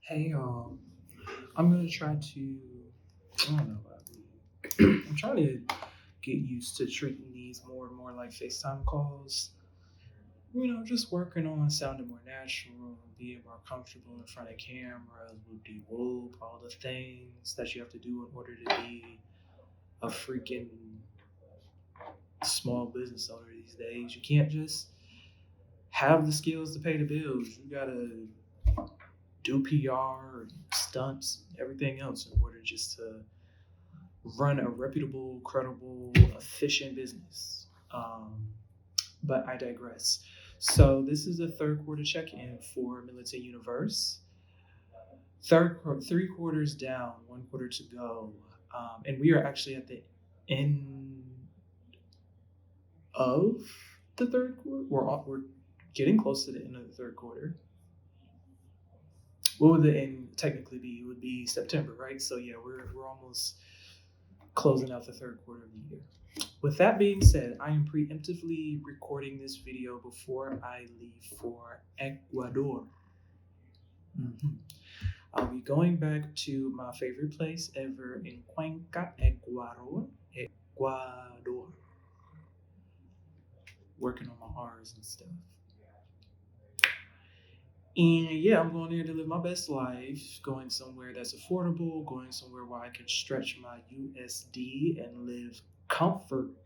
Hey y'all, I'm gonna try to, I don't know about me. I'm trying to get used to treating these more and more like FaceTime calls. Just working on sounding more natural, being more comfortable in front of cameras, whoop de whoop, all the things that you have to do in order to be a freaking small business owner these days. You can't just have the skills to pay the bills. You gotta do PR, stunts, everything else in order just to run a reputable, credible, efficient business. But I digress. So this is the third quarter check-in for Militant Universe. Three quarters down, one quarter to go, and we are actually at the end of the third quarter. We're getting close to the end of the third quarter. What would the end technically be? It would be September, right? So yeah, we're almost closing out the third quarter of the year. With that being said, I am preemptively recording this video before I leave for Ecuador. Mhm. I'll be going back to my favorite place ever in Cuenca, Ecuador. Ecuador. Working on my R's and stuff. And yeah, I'm going there to live my best life, going somewhere that's affordable, going somewhere where I can stretch my USD and live comfortably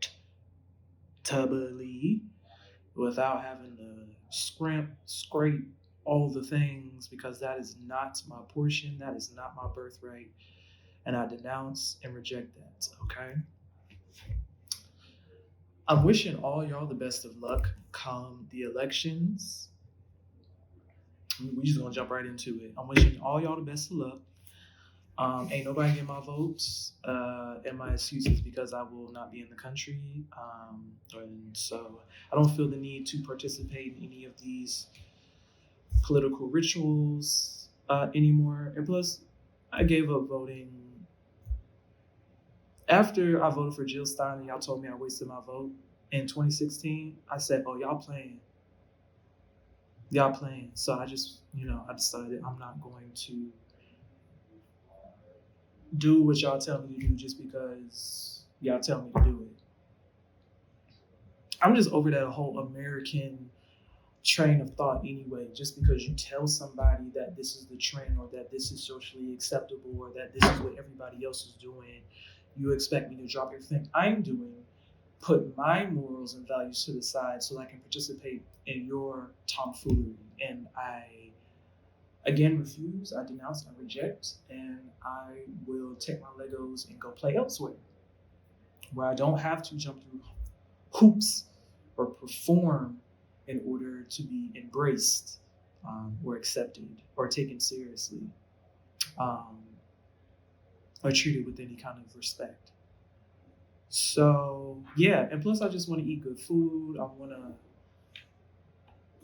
without having to scrape all the things because that is not my portion, that is not my birthright, and I denounce and reject that, okay? I'm wishing all y'all the best of luck come the elections. We just gonna jump right into it. I'm wishing all y'all the best of luck. Ain't nobody getting my votes, and my excuses because I will not be in the country. And so I don't feel the need to participate in any of these political rituals anymore. And plus, I gave up voting after I voted for Jill Stein and y'all told me I wasted my vote in 2016. I said, "Oh, y'all playing." So I just, I decided I'm not going to do what y'all tell me to do just because y'all tell me to do it. I'm just over that whole American train of thought anyway. Just because you tell somebody that this is the trend or that this is socially acceptable or that this is what everybody else is doing, you expect me to drop everything I'm doing, put my morals and values to the side so I can participate in your tomfoolery. And I, again, refuse, I denounce, I reject, and I will take my Legos and go play elsewhere where I don't have to jump through hoops or perform in order to be embraced or accepted or taken seriously um, or treated with any kind of respect. So yeah, and plus I just want to eat good food. I want to.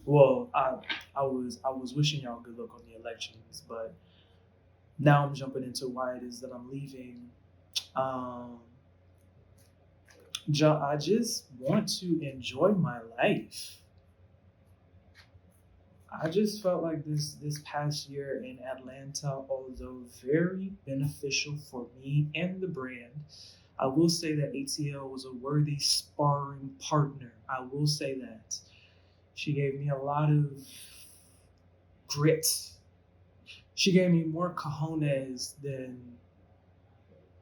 Well, I was wishing y'all good luck on the elections, but now I'm jumping into why it is that I'm leaving. Um, I just want to enjoy my life. I just felt like this past year in Atlanta, although very beneficial for me and the brand, I will say that ATL was a worthy sparring partner. I will say that. She gave me a lot of grit. She gave me more cojones than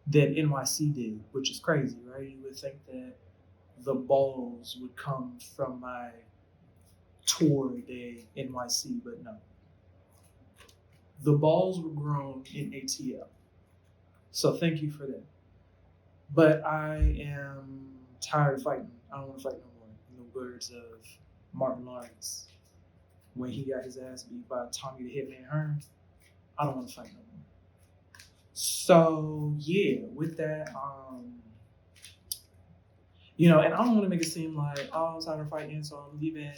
NYC did, which is crazy, right? You would think that the balls would come from my tour day NYC, but no. The balls were grown in ATL. So thank you for that. But I am tired of fighting. I don't want to fight no more. In the words of Martin Lawrence, when he got his ass beat by Tommy the Hitman Hearn, I don't want to fight no more. So yeah, with that, and I don't want to make it seem like, oh, I'm tired of fighting, so I'm leaving.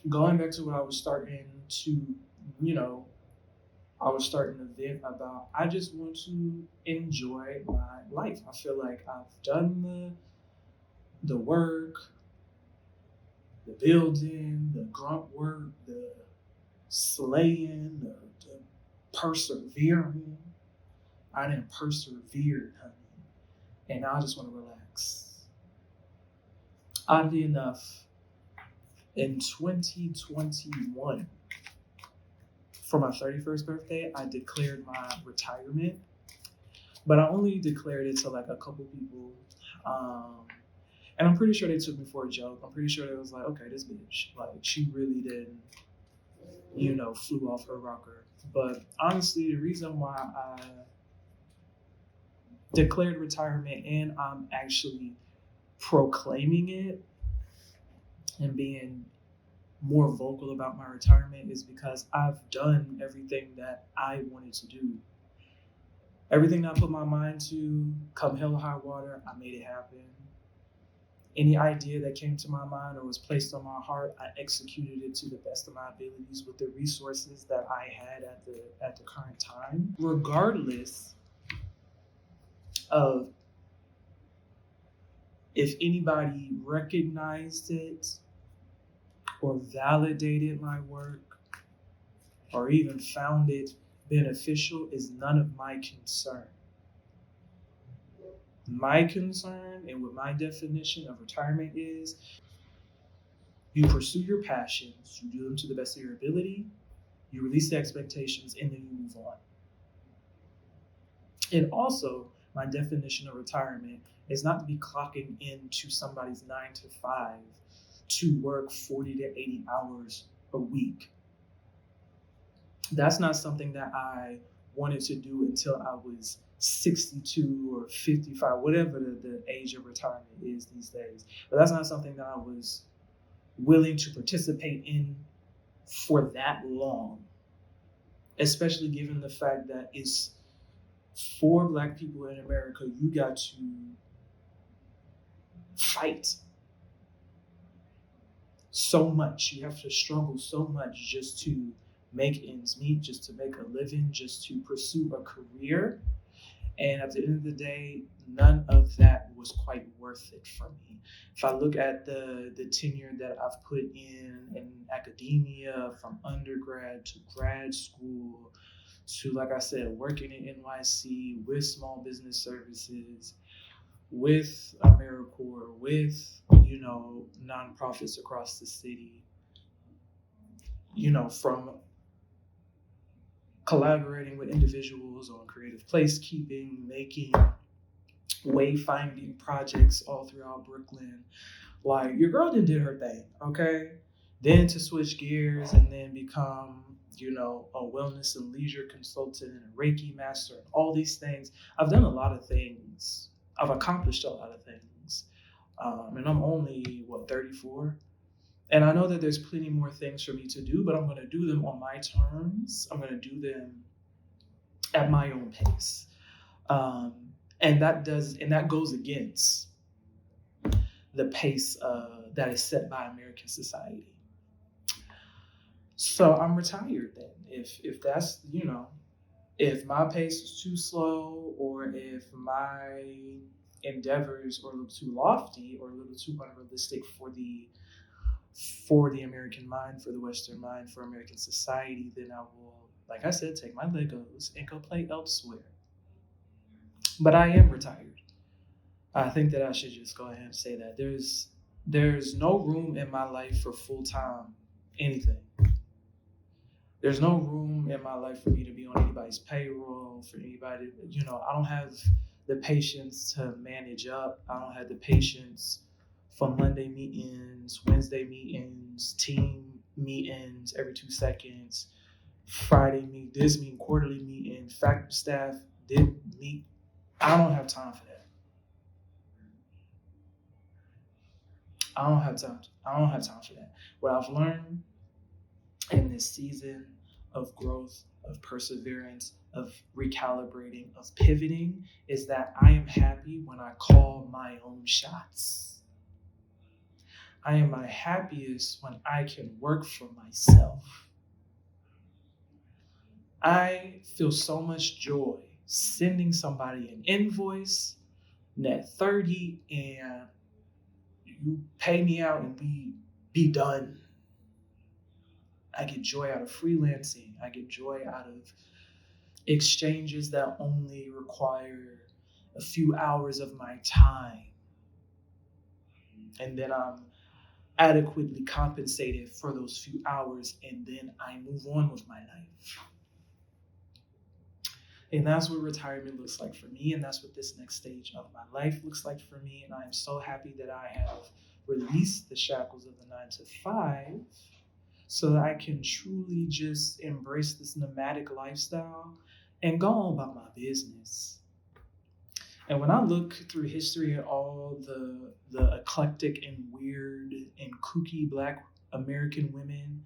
Going back to what I was starting to, I was starting to vent about, I just want to enjoy my life. I feel like I've done the work, the building, the grunt work, the slaying, the persevering. I didn't persevere, honey. And now I just want to relax. Oddly enough, in 2021, for my 31st birthday, I declared my retirement, but I only declared it to like a couple people. And I'm pretty sure they took me for a joke. I'm pretty sure they was like, okay, this bitch, like, she really didn't, flew off her rocker. But honestly, the reason why I declared retirement and I'm actually proclaiming it and being more vocal about my retirement is because I've done everything that I wanted to do. Everything I put my mind to, come hell or high water, I made it happen. Any idea that came to my mind or was placed on my heart, I executed it to the best of my abilities with the resources that I had at the current time, regardless of if anybody recognized it or validated my work or even found it beneficial is none of my concern. My concern and what my definition of retirement is, you pursue your passions, you do them to the best of your ability, you release the expectations, and then you move on. And also, my definition of retirement is not to be clocking into somebody's 9 to 5 to work 40 to 80 hours a week. That's not something that I wanted to do until I was 62 or 55, whatever the age of retirement is these days. But that's not something that I was willing to participate in for that long, especially given the fact that it's for Black people in America, you got to fight so much. You have to struggle so much just to make ends meet, just to make a living, just to pursue a career. And at the end of the day, none of that was quite worth it for me. If I look at the tenure that I've put in academia, from undergrad to grad school, to, like I said, working in NYC with small business services, with AmeriCorps, with, nonprofits across the city, from collaborating with individuals on creative placekeeping, making wayfinding projects all throughout Brooklyn. Like, your girl did her thing, okay? Then to switch gears and then become, a wellness and leisure consultant and a Reiki master and all these things. I've done a lot of things. I've accomplished a lot of things. And I'm only, 34? And I know that there's plenty more things for me to do, but I'm going to do them on my terms. I'm going to do them at my own pace. And that goes against the pace that is set by American society. So I'm retired then. If that's, if my pace is too slow, or if my endeavors are a little too lofty or a little too unrealistic for the American mind, for the Western mind, for American society, then I will, like I said, take my Legos and go play elsewhere. But I am retired. I think that I should just go ahead and say that. There's no room in my life for full-time anything. There's no room in my life for me to be on anybody's payroll, for anybody, I don't have the patience to manage up. I don't have the patience for Monday meetings, Wednesday meetings, team meetings every 2 seconds, Friday meet, this meeting, quarterly meeting, faculty staff did meet. I don't have time for that. I don't have time for that. What I've learned in this season of growth, of perseverance, of recalibrating, of pivoting, is that I am happy when I call my own shots. I am my happiest when I can work for myself. I feel so much joy sending somebody an invoice, net 30, and you pay me out and we be done. I get joy out of freelancing. I get joy out of exchanges that only require a few hours of my time. And then I'm adequately compensated for those few hours, and then I move on with my life. And that's what retirement looks like for me, and that's what this next stage of my life looks like for me. And I'm so happy that I have released the shackles of the 9 to 5 so that I can truly just embrace this nomadic lifestyle and go on about my business. And when I look through history at all the eclectic and weird and kooky Black American women,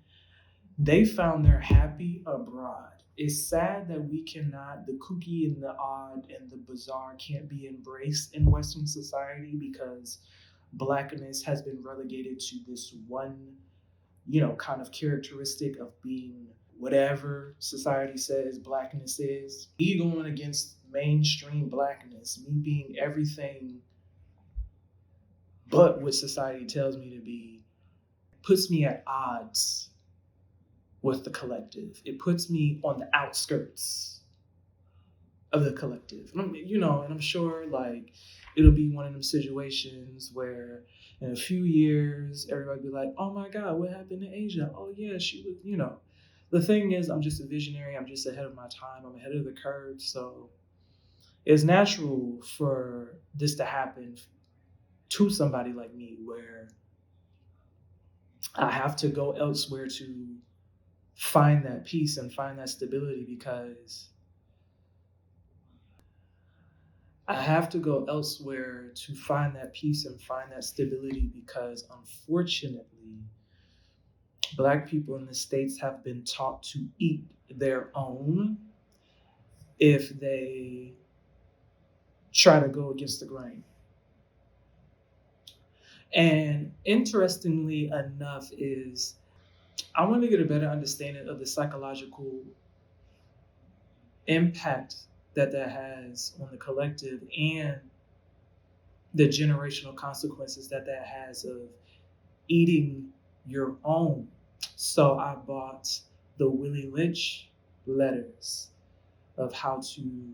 they found their happy abroad. It's sad that we cannot, the kooky and the odd and the bizarre can't be embraced in Western society because Blackness has been relegated to this one, kind of characteristic of being whatever society says Blackness is. Me going against mainstream Blackness, me being everything but what society tells me to be, puts me at odds with the collective. It puts me on the outskirts of the collective. And I'm sure like it'll be one of them situations where in a few years everybody be like, oh my God, what happened to Asia? Oh yeah, she was. The thing is, I'm just a visionary. I'm just ahead of my time. I'm ahead of the curve. So it's natural for this to happen to somebody like me, where I have to go elsewhere to find that peace and find that stability, because I have to go elsewhere to find that peace and find that stability because unfortunately, Black people in the States have been taught to eat their own if they try to go against the grain. And interestingly enough is I want to get a better understanding of the psychological impact that has on the collective and the generational consequences that has of eating your own. So I bought the Willie Lynch letters of how to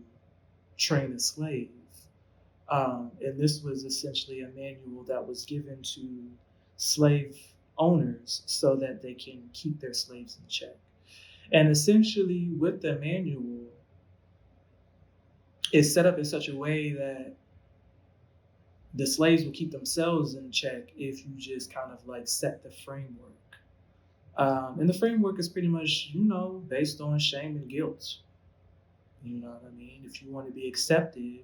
train a slave. And this was essentially a manual that was given to slave owners so that they can keep their slaves in check. And essentially, with the manual, it's set up in such a way that the slaves will keep themselves in check if you just kind of like set the framework. And the framework is pretty much, based on shame and guilt. You know what I mean? If you want to be accepted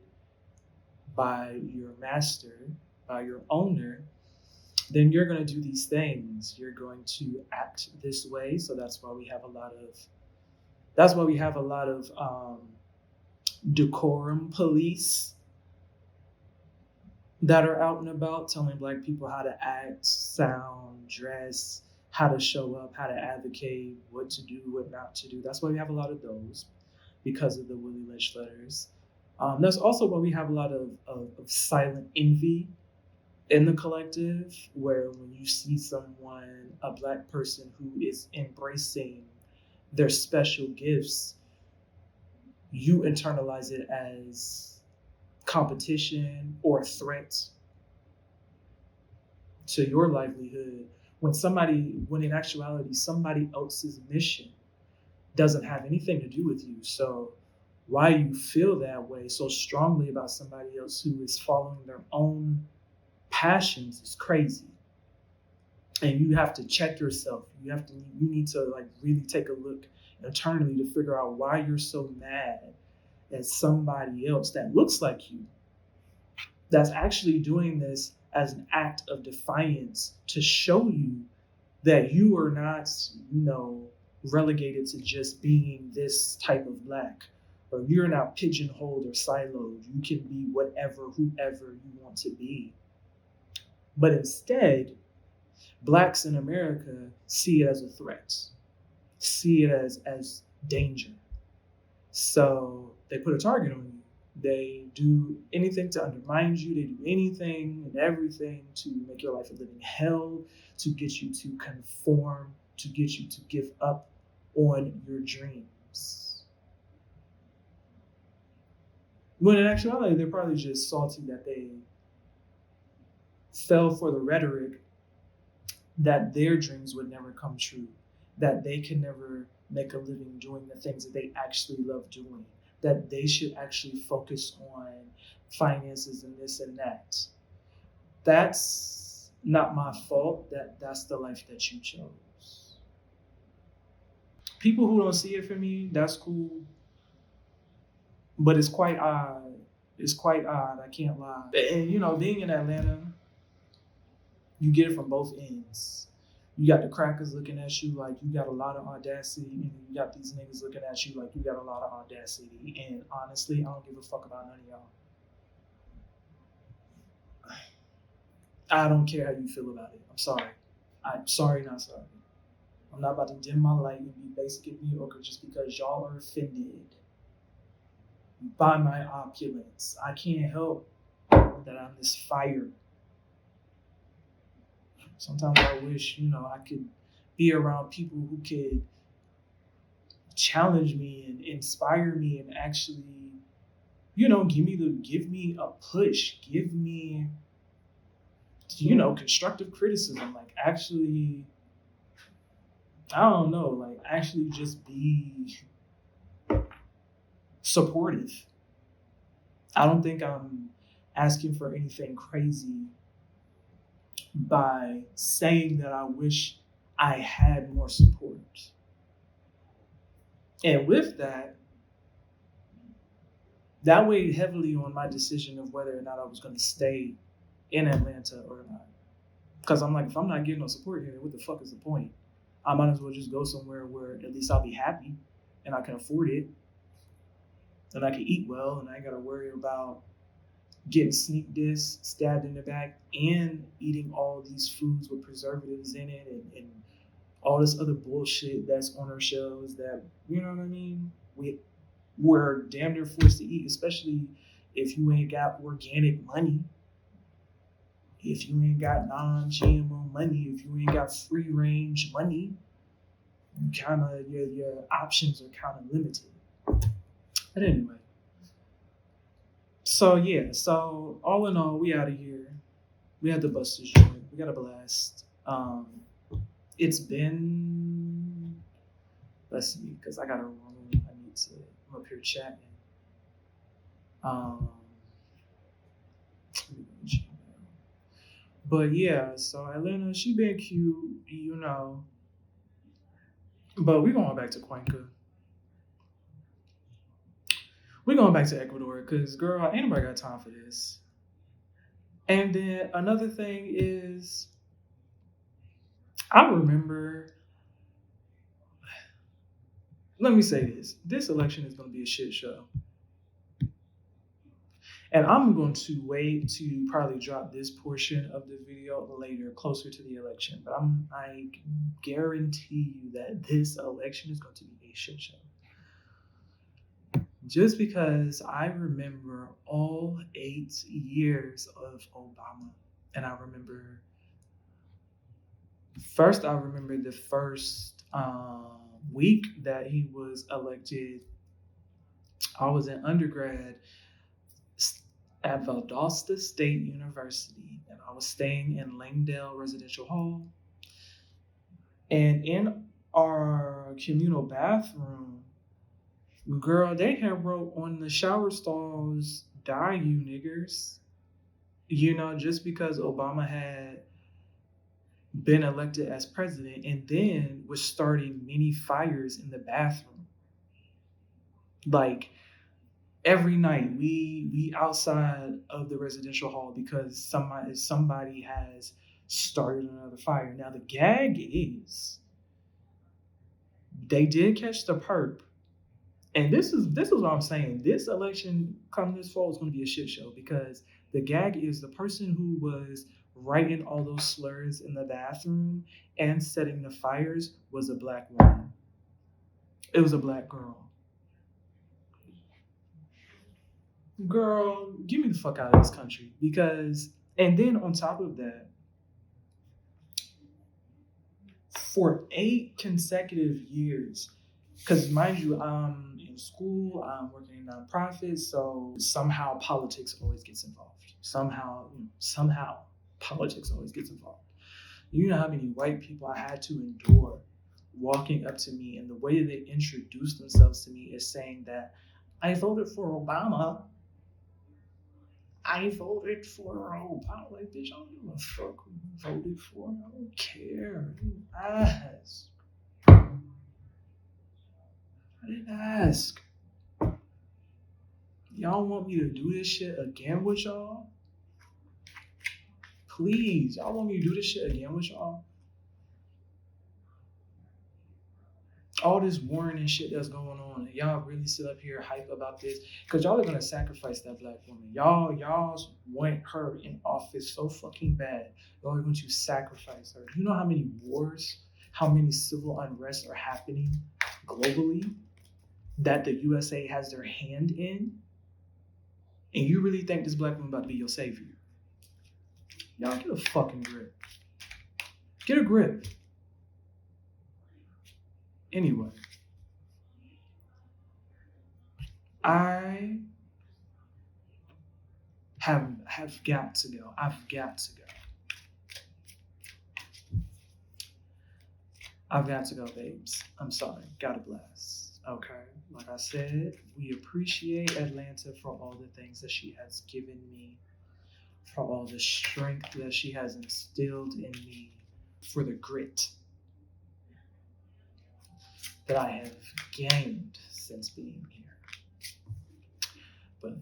by your master, by your owner, then you're going to do these things. You're going to act this way. So that's why we have a lot of decorum police that are out and about telling Black people how to act, sound, dress, how to show up, how to advocate, what to do, what not to do. That's why we have a lot of those, because of the Willie Lynch letters. That's also why we have a lot of silent envy in the collective, where when you see someone, a Black person who is embracing their special gifts, you internalize it as competition or threat to your livelihood, when in actuality somebody else's mission doesn't have anything to do with you. So why you feel that way so strongly about somebody else who is following their own passions is crazy. And you have to check yourself. You need to like really take a look internally to figure out why you're so mad at somebody else that looks like you, that's actually doing this as an act of defiance to show you that you are not, relegated to just being this type of Black, or you're not pigeonholed or siloed. You can be whoever you want to be. But instead, Blacks in America see it as a threat, see it as danger. So they put a target on you. They do anything to undermine you. They do anything and everything to make your life a living hell, to get you to conform, to get you to give up on your dreams. When in actuality, they're probably just salty that they fell for the rhetoric that their dreams would never come true, that they can never make a living doing the things that they actually love doing, that they should actually focus on finances and this and that. That's not my fault. That's the life that you chose. People who don't see it for me, that's cool. But it's quite odd. It's quite odd. I can't lie. And being in Atlanta, you get it from both ends. You got the crackers looking at you like you got a lot of audacity, and you got these niggas looking at you like you got a lot of audacity. And honestly, I don't give a fuck about none of y'all. I don't care how you feel about it. I'm sorry. I'm sorry, not sorry. I'm not about to dim my light and be basic and mediocre just because y'all are offended by my opulence. I can't help that I'm this fire. Sometimes I wish, I could be around people who could challenge me and inspire me and actually, give me a push, give me, constructive criticism. Like actually, I don't know, like actually just be supportive. I don't think I'm asking for anything crazy by saying that I wish I had more support. And with that weighed heavily on my decision of whether or not I was going to stay in Atlanta or not. Because I'm like, if I'm not getting no support here, what the fuck is the point? I might as well just go somewhere where at least I'll be happy and I can afford it and I can eat well and I ain't got to worry about getting sneak dissed, stabbed in the back, and eating all these foods with preservatives in it and all this other bullshit that's on our shelves that, you know what I mean? We're damn near forced to eat, especially if you ain't got organic money, if you ain't got non-GMO money, if you ain't got free range money, your options are kind of limited. But anyway, so all in all, we out of here. We had the Buster's joint. We got a blast. It's been, let's see, because I got a room. I'm up here chatting. But yeah, so Atlanta, she been cute, But we going back to Cuenca. We going back to Ecuador because, girl, ain't nobody got time for this. And then another thing is, I remember, let me say this election is going to be a shit show. And I'm going to wait to probably drop this portion of the video later, closer to the election. But I guarantee you that this election is going to be a shit show. Just because I remember all 8 years of Obama. And I remember the first week that he was elected. I was in undergrad at Valdosta State University, and I was staying in Langdale Residential Hall. And in our communal bathroom, girl, they had wrote on the shower stalls, "Die you niggers." Just because Obama had been elected as president and then was starting many fires in the bathroom. Like every night we outside of the residential hall because somebody has started another fire. Now the gag is they did catch the perp. And this is what I'm saying. This election come this fall is going to be a shit show because the gag is the person who was writing all those slurs in the bathroom and setting the fires was a black woman. It was a black girl. Girl, get me the fuck out of this country. Because, and then on top of that, for 8 consecutive years, because mind you, I'm in school, I'm working in nonprofits, so somehow politics always gets involved. Somehow politics always gets involved. You know how many white people I had to endure walking up to me, and the way they introduce themselves to me is saying that I voted for Obama. I voted for Obama. Like, bitch, I don't give a fuck who you voted for. I don't care. I didn't ask. I didn't ask. Y'all want me to do this shit again with y'all? Please, y'all want me to do this shit again with y'all? All this warring and shit that's going on, and y'all really sit up here hype about this, because y'all are gonna sacrifice that black woman. Y'all want her in office so fucking bad. Y'all are going to sacrifice her. You know how many wars, how many civil unrests are happening globally that the USA has their hand in? And you really think this black woman about to be your savior? Y'all get a fucking grip. Get a grip. Anyway, I have got to go. I've got to go. I've got to go, babes. I'm sorry. God bless. Okay. Like I said, we appreciate Atlanta for all the things that she has given me, for all the strength that she has instilled in me, for the grit that I have gained since being here. But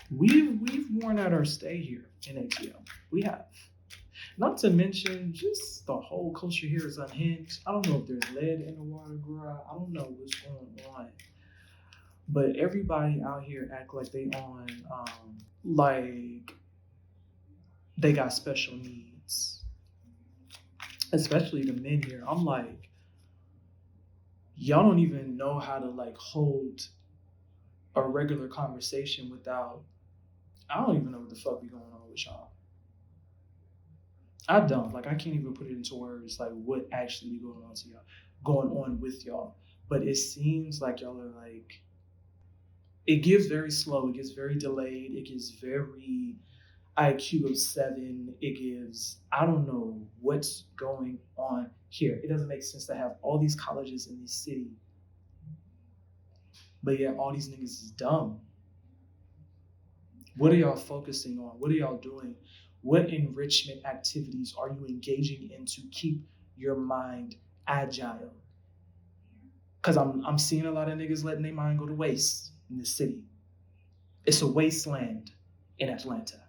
we've worn out our stay here in ATL. We have. Not to mention, just the whole culture here is unhinged. I don't know if there's lead in the water, girl. I don't know what's going on. But everybody out here act like they on, like they got special needs. Especially the men here. I'm like, y'all don't even know how to like hold a regular conversation without, I don't even know what the fuck be going on with y'all. I don't. Like, I can't even put it into words, like, what actually be going on with y'all. But it seems like y'all are like, it gives very slow, it gets very delayed, it gives very IQ of 7, it gives, I don't know what's going on here. It doesn't make sense to have all these colleges in this city, but yet all these niggas is dumb. What are y'all focusing on? What are y'all doing? What enrichment activities are you engaging in to keep your mind agile? Because I'm seeing a lot of niggas letting their mind go to waste in the city. It's a wasteland in Atlanta.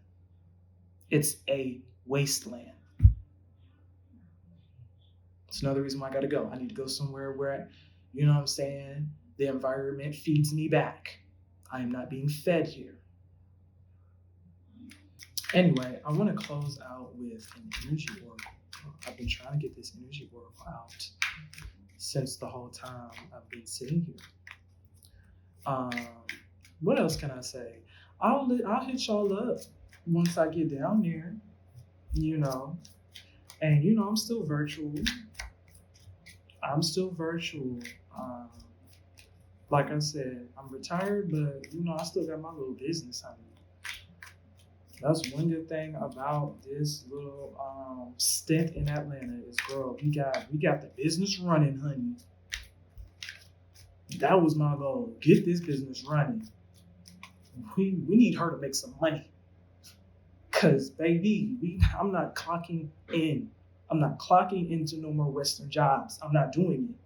It's a wasteland. It's another reason why I gotta go. I need to go somewhere where, you know what I'm saying, the environment feeds me back. I am not being fed here. Anyway, I want to close out with an energy oracle. I've been trying to get this energy oracle out since the whole time I've been sitting here. What else can I say? I'll hit y'all up once I get down there, you know. And you know, I'm still virtual. Like I said, I'm retired, but you know, I still got my little business, honey. That's one good thing about this little stint in Atlanta is, girl, we got the business running, honey. That was my goal. Get this business running. We need her to make some money. Cause baby, I'm not clocking in. I'm not clocking into no more Western jobs. I'm not doing it.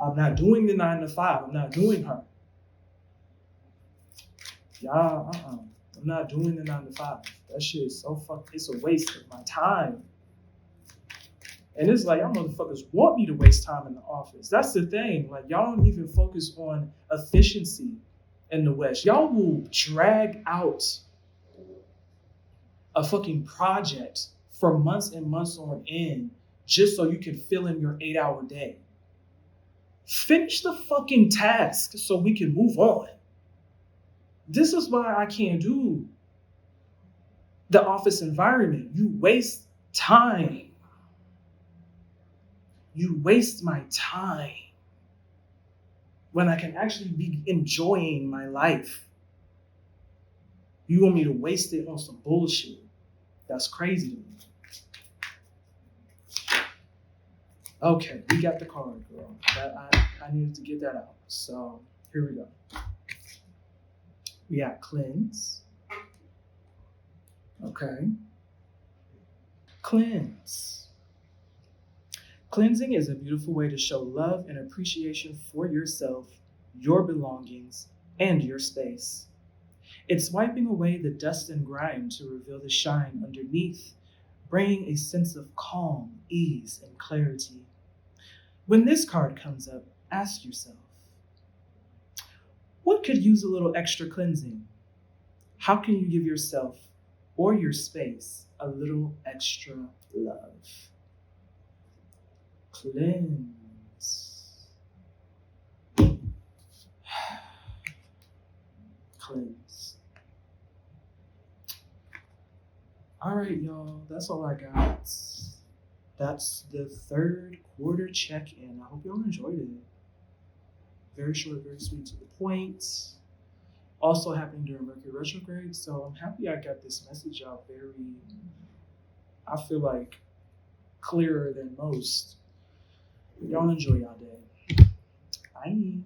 I'm not doing the 9 to 5. I'm not doing her. Y'all, I'm not doing the 9 to 5. That shit is so it's a waste of my time. And it's like, y'all motherfuckers want me to waste time in the office. That's the thing. Like, y'all don't even focus on efficiency in the West. Y'all will drag out a fucking project for months and months on end just so you can fill in your 8-hour day. Finish the fucking task so we can move on. This is why I can't do the office environment. You waste time. You waste my time when I can actually be enjoying my life. You want me to waste it on some bullshit? That's crazy to me. Okay, we got the card, girl. I needed to get that out. So here we go. We got cleanse. Okay. Cleanse. Cleansing is a beautiful way to show love and appreciation for yourself, your belongings, and your space. It's wiping away the dust and grime to reveal the shine underneath, bringing a sense of calm, ease, and clarity. When this card comes up, ask yourself, what could use a little extra cleansing? How can you give yourself or your space a little extra love? Cleanse. Cleanse. All right, y'all. That's all I got. That's the third quarter check-in. I hope y'all enjoyed it. Very short, very sweet, to the point. Also happening during Mercury retrograde, so I'm happy I got this message out very, I feel like, clearer than most. Y'all enjoy y'all day. Bye.